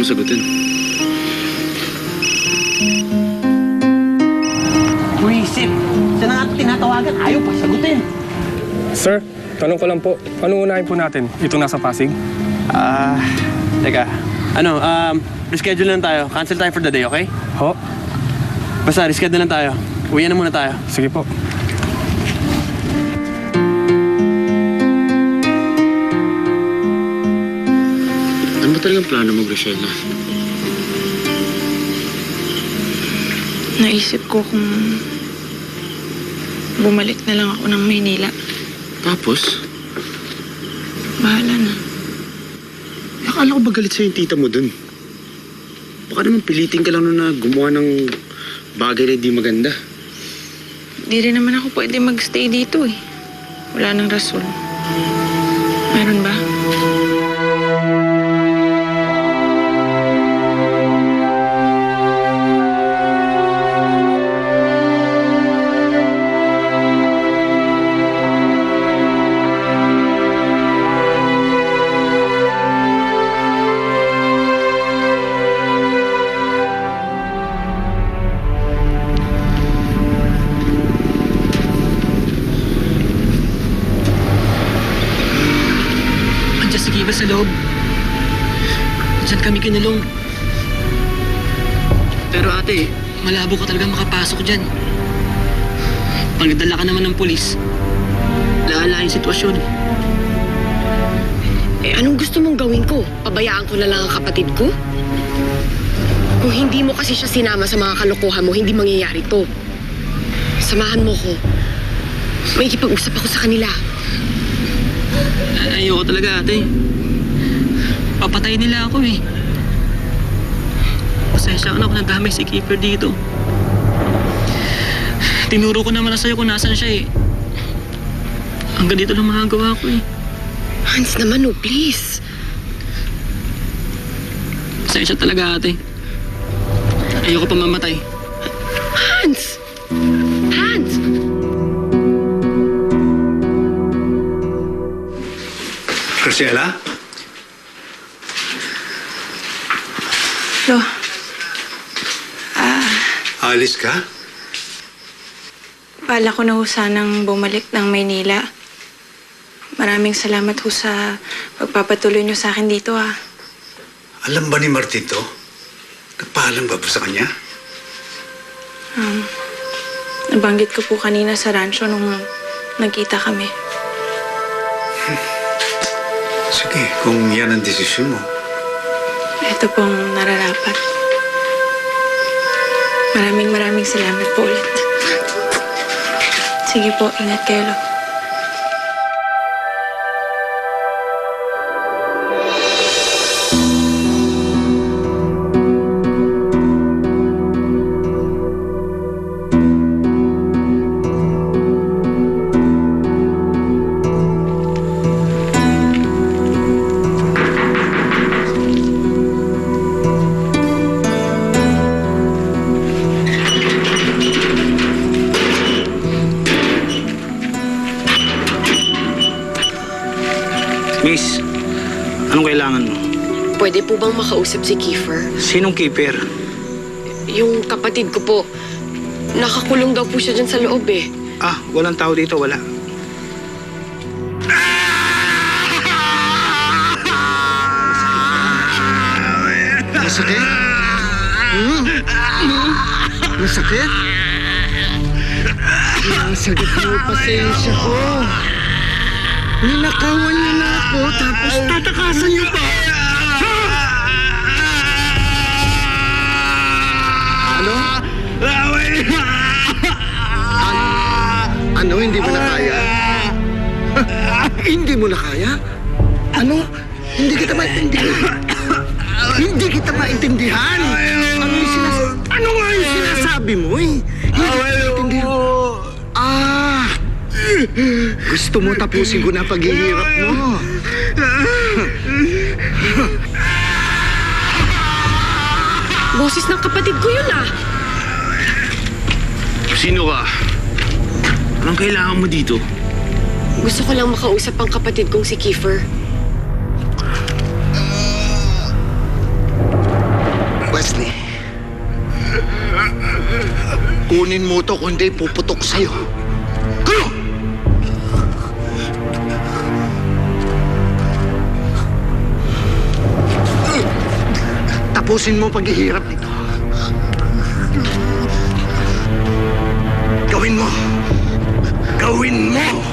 mo sagutin. Buisip! Siya na nga ito tinatawagan. Ayaw pa sagutin. Sir, tanong ko lang po. Anong unahin po natin? Itong nasa Pasig? Teka. Reschedule lang tayo. Cancel tayo for the day, okay? Ho? Basta, reschedule lang tayo. Uwian na muna tayo. Sige po. Ano ba talagang plano mo, Graciela? Naisip ko kung bumalik na lang ako ng Maynila. Tapos? Bahala na. Akala ko ba galit sa'yo yung tita mo dun? Baka naman pilitin ka lang nun na gumawa ng bagay na hindi maganda. Di rin naman ako pwede magstay dito eh. Wala nang rason. Meron ba? Sige ba sa loob? Diyan kami kinulong. Pero ate, malabo ka talaga makapasok dyan. Pag nadala ka naman ng pulis, laala yung sitwasyon. Eh, anong gusto mong gawin ko? Pabayaan ko na lang ang kapatid ko? Kung hindi mo kasi siya sinama sa mga kalokohan mo, hindi mangyayari to. Samahan mo ko. May ikipag-usap ako sa kanila. Ayoko talaga ate. Papatay nila ako eh. Pasensya ka na kung nadamay si Kiefer dito. Tinuro ko naman na sa'yo kung nasan siya eh. Hanggang dito lang magagawa ko eh. Hans naman, oh, please. Pasensya talaga ate. Ayoko pa mamatay. Hans! Hans! Graciela? Lo. Alis ka? Bala ko na ho sanang bumalik ng Maynila. Maraming salamat ho sa pagpapatuloy niyo sa akin dito ah. Alam ba ni Martin to? Nagpaalam ba po sa kanya? Nabanggit ko po kanina sa rancho nung nagkita kami. Sige, kung yan ang desisyon mo. Ito pong nararapat. Maraming salamat po ulit. Sige po, ingat kayo, Lo. Miss, anong kailangan mo? Pwede po bang makausap si Kiefer? Sinong keeper? Yung kapatid ko po. Nakakulong daw po siya dyan sa loob eh. Ah, walang tao dito, wala. Masakit? Masakit? Masakit mo, pasensya ko. Ninakawan niyo na ako, tapos tatakasan niyo pa. Ano? Ano, hindi mo na kaya? Hindi mo na kaya? Ano? Hindi kita maintindihan. Hindi kita maintindihan. Ano nga yung sinasabi mo eh? Hindi kita maintindihan. Gusto mo tapusin ko na paghihirap mo. Boses ng kapatid ko yun ah. Sino ka? Anong kailangan mo dito? Gusto ko lang makausap ang kapatid kong si Kiefer. Wesley. Kunin mo to kundi puputok sa'yo. Ano? Tapusin mo ang paghihirap nito. Gawin mo! Gawin mo!